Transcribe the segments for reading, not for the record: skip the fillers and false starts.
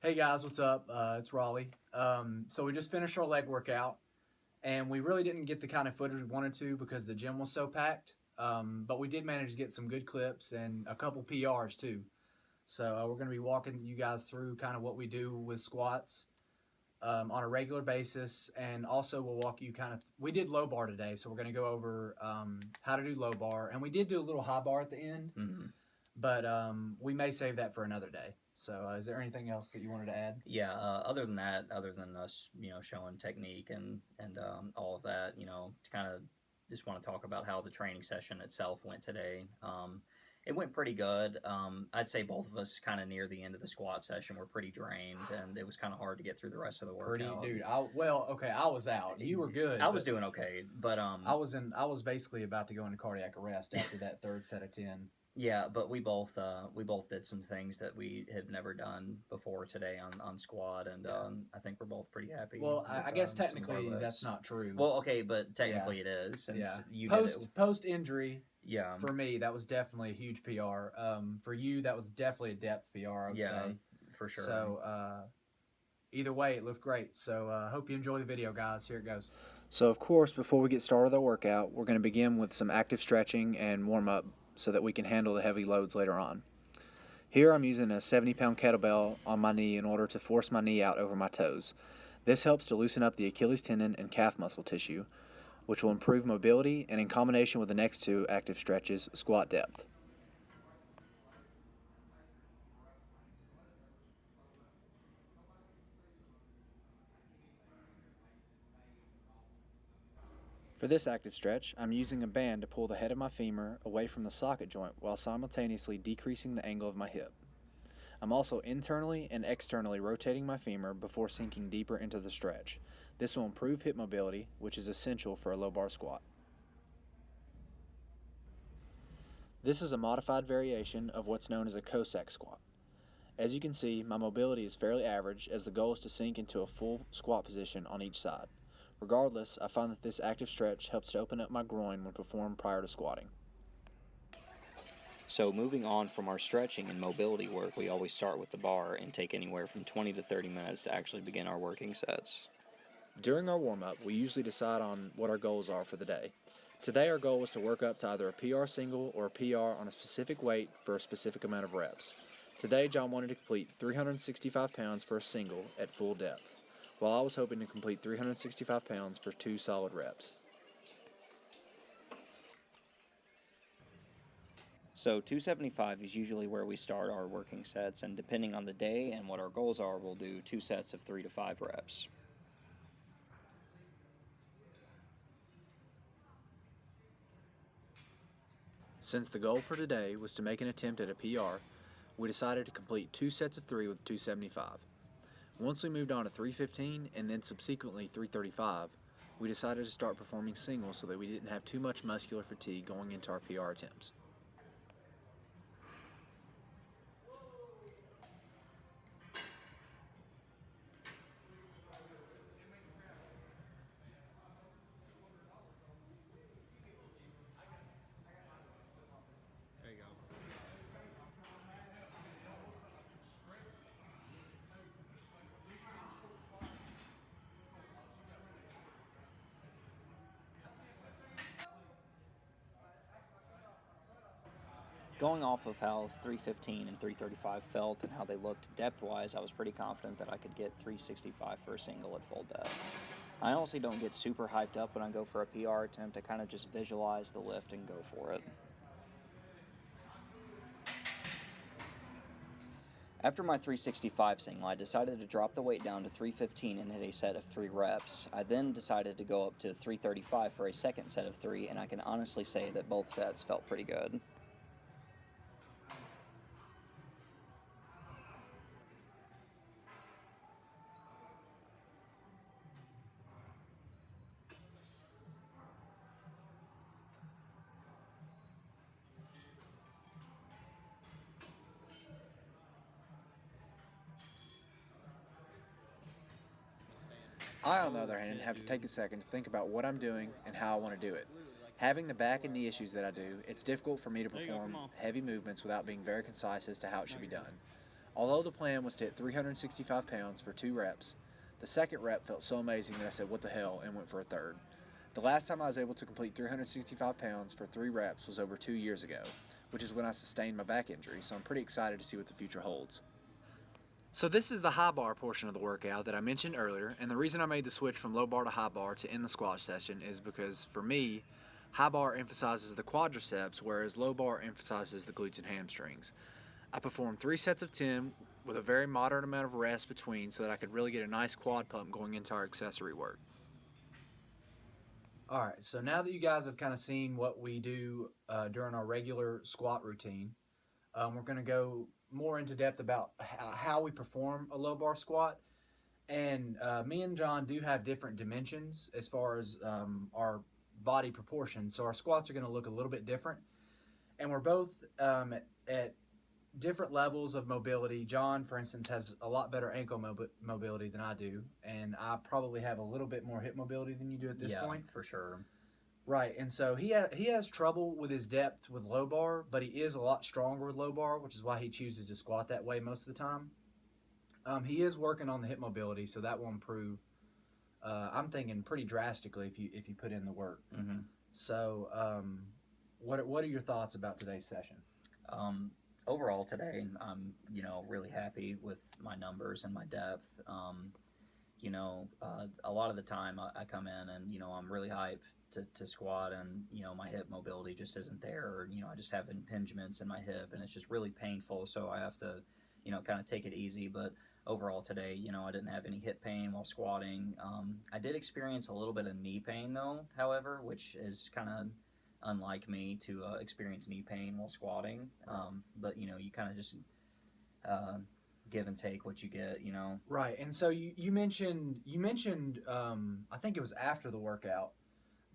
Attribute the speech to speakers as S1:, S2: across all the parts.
S1: Hey guys, what's up? It's Raleigh. So we just finished our leg workout, and we really didn't get the kind of footage we wanted to because the gym was so packed. But we did manage to get some good clips and a couple PRs too. So we're going to be walking you guys through kind of what we do with squats on a regular basis, and also we'll walk you kind of. We did low bar today, so we're going to go over how to do low bar, and we did do a little high bar at the end, but we may save that for another day. So, is there anything else that you wanted to add?
S2: Yeah, other than that, other than us, showing technique and all of that, to kind of just want to talk about how the training session itself went today. It went pretty good. I'd say both of us kind of near the end of the squat session were pretty drained, and it was kind of hard to get through the rest of the
S1: Pretty
S2: workout.
S1: dude. Okay. I was out. You were good.
S2: I was
S1: But
S2: doing okay, but
S1: I was basically about to go into cardiac arrest after that third set of 10.
S2: yeah, but we both did some things that we had never done before today on squad, and
S1: Yeah.
S2: I think we're both pretty happy
S1: Well,
S2: with
S1: I guess
S2: some of our
S1: technically that's
S2: lifts.
S1: not true.
S2: Well, okay, but
S1: Yeah.
S2: technically it is
S1: Yeah.
S2: since you did it.
S1: Post injury,
S2: Yeah,
S1: for me, that was definitely a huge PR. For you, that was definitely a depth PR, I would
S2: yeah,
S1: say.
S2: for sure.
S1: So, either way, it looked great. So, hope you enjoy the video, guys. Here it goes. So, of course, before we get started with our workout, we're going to begin with some active stretching and warm up so that we can handle the heavy loads later on. Here I'm using a 70-pound kettlebell on my knee in order to force my knee out over my toes. This helps to loosen up the Achilles tendon and calf muscle tissue, which will improve mobility and, in combination with the next two active stretches, squat depth. For this active stretch, I'm using a band to pull the head of my femur away from the socket joint while simultaneously decreasing the angle of my hip. I'm also internally and externally rotating my femur before sinking deeper into the stretch. This will improve hip mobility, which is essential for a low bar squat. This is a modified variation of what's known as a Cossack squat. As you can see, my mobility is fairly average as the goal is to sink into a full squat position on each side. Regardless, I find that this active stretch helps to open up my groin when performed prior to squatting.
S2: So moving on from our stretching and mobility work, we always start with the bar and take anywhere from 20 to 30 minutes to actually begin our working sets.
S1: During our warm up, we usually decide on what our goals are for the day. Today, our goal was to work up to either a PR single or a PR on a specific weight for a specific amount of reps. Today, John wanted to complete 365 pounds for a single at full depth, while I was hoping to complete 365 pounds for 2 solid reps.
S2: So 275 is usually where we start our working sets, and depending on the day and what our goals are, we'll do 2 sets of 3 to 5 reps.
S1: Since the goal for today was to make an attempt at a PR, we decided to complete 2 sets of 3 with 275. Once we moved on to 315 and then subsequently 335, we decided to start performing singles so that we didn't have too much muscular fatigue going into our PR attempts.
S2: There you go. Going off of how 315 and 335 felt and how they looked depth-wise, I was pretty confident that I could get 365 for a single at full depth. I honestly don't get super hyped up when I go for a PR attempt. I kind of just visualize the lift and go for it. After my 365 single, I decided to drop the weight down to 315 and hit a set of 3 reps. I then decided to go up to 335 for a second set of 3, and I can honestly say that both sets felt pretty good.
S1: I, on the other hand, have to take a second to think about what I'm doing and how I want to do it. Having the back and knee issues that I do, it's difficult for me to perform heavy movements without being very concise as to how it should be done.
S3: Although the plan was to hit 365 pounds for 2 reps, the second rep felt so amazing that I said, what the hell, and went for a third. The last time I was able to complete 365 pounds for 3 reps was over 2 years ago, which is when I sustained my back injury, so I'm pretty excited to see what the future holds. So this is the high bar portion of the workout that I mentioned earlier, and the reason I made the switch from low bar to high bar to end the squat session is because, for me, high bar emphasizes the quadriceps, whereas low bar emphasizes the glutes and hamstrings. I performed 3 sets of 10 with a very moderate amount of rest between so that I could really get a nice quad pump going into our accessory work.
S1: All right, so now that you guys have kind of seen what we do during our regular squat routine, we're going to go more into depth about how we perform a low bar squat. And me and John do have different dimensions as far as our body proportions, so our squats are going to look a little bit different. And we're both at different levels of mobility. John, for instance, has a lot better ankle mobility than I do, and I probably have a little bit more hip mobility than you do at this point.
S2: For sure.
S1: Right, and so he has trouble with his depth with low bar, but he is a lot stronger with low bar, which is why he chooses to squat that way most of the time. He is working on the hip mobility, so that will improve. I'm thinking pretty drastically if you put in the work.
S2: Mm-hmm.
S1: So, what are your thoughts about today's session?
S2: Overall today, I'm really happy with my numbers and my depth. A lot of the time I come in and I'm really hyped to squat, and my hip mobility just isn't there, or I just have impingements in my hip and it's just really painful, so I have to kind of take it easy. But overall today, I didn't have any hip pain while squatting. I did experience a little bit of knee pain though, however, which is kind of unlike me to experience knee pain while squatting. But you kind of just give and take what you get.
S1: Right, and so you mentioned I think it was after the workout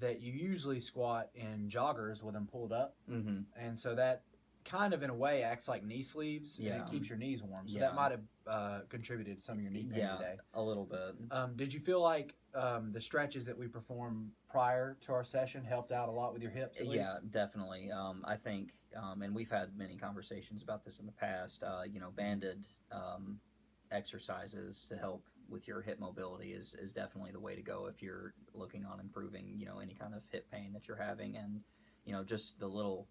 S1: that you usually squat in joggers with them pulled up,
S2: Mm-hmm.
S1: and so that kind of in a way acts like knee sleeves, and it keeps your knees warm. So that might have contributed to some of your knee pain today.
S2: A little bit.
S1: Did you feel like the stretches that we performed prior to our session helped out a lot with your hips? At least?
S2: Definitely. I think, and we've had many conversations about this in the past. Banded exercises to help with your hip mobility is definitely the way to go if you're looking on improving any kind of hip pain that you're having. And just the little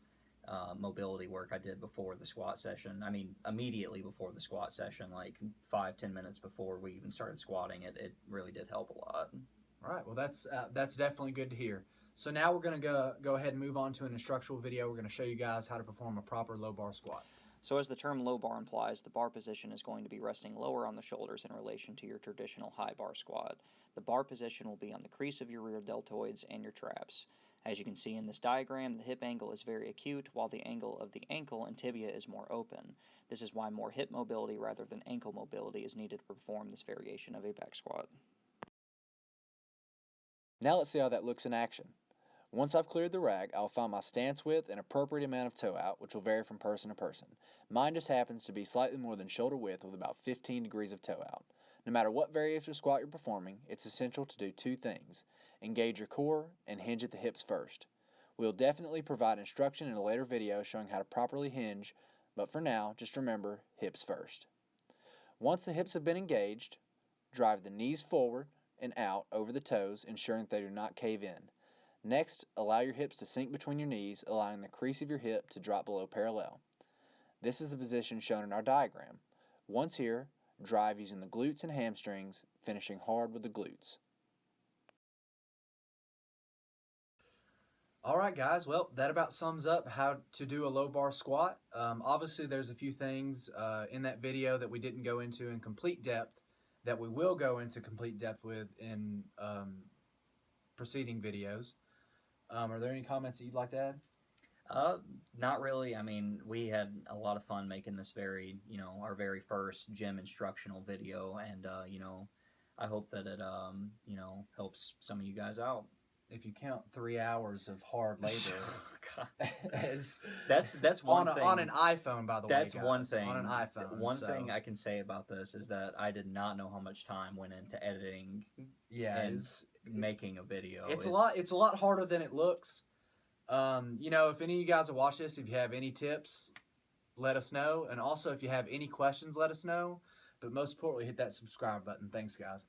S2: mobility work I did before the squat session. I mean, immediately before the squat session, like 5-10 minutes before we even started squatting, it really did help a lot.
S1: All right, well that's definitely good to hear. So now we're going to go ahead and move on to an instructional video. We're going to show you guys how to perform a proper low bar squat.
S4: So as the term low bar implies, the bar position is going to be resting lower on the shoulders in relation to your traditional high bar squat. The bar position will be on the crease of your rear deltoids and your traps. As you can see in this diagram, the hip angle is very acute, while the angle of the ankle and tibia is more open. This is why more hip mobility rather than ankle mobility is needed to perform this variation of a back squat.
S3: Now let's see how that looks in action. Once I've cleared the rack, I'll find my stance width and appropriate amount of toe out, which will vary from person to person. Mine just happens to be slightly more than shoulder width with about 15 degrees of toe out. No matter what variation of squat you're performing, it's essential to do 2 things. Engage your core and hinge at the hips first. We'll definitely provide instruction in a later video showing how to properly hinge, but for now, just remember, hips first. Once the hips have been engaged, drive the knees forward and out over the toes, ensuring that they do not cave in. Next, allow your hips to sink between your knees, allowing the crease of your hip to drop below parallel. This is the position shown in our diagram. Once here, drive using the glutes and hamstrings, finishing hard with the glutes.
S1: All right, guys. Well, that about sums up how to do a low bar squat. Obviously, there's a few things in that video that we didn't go into in complete depth that we will go into complete depth with in preceding videos. Are there any comments that you'd like to add?
S2: Not really. I mean, we had a lot of fun making this our very first gym instructional video, and I hope that it helps some of you guys out.
S1: If you count 3 hours of hard labor, as
S2: that's one thing
S1: on an iPhone, by the way.
S2: That's one thing
S1: on an iPhone.
S2: One thing I can say about this is that I did not know how much time went into editing. And making a video.
S1: It's a lot harder than it looks. If any of you guys will watch this, if you have any tips, let us know. And also, if you have any questions, let us know. But most importantly, hit that subscribe button. Thanks, guys.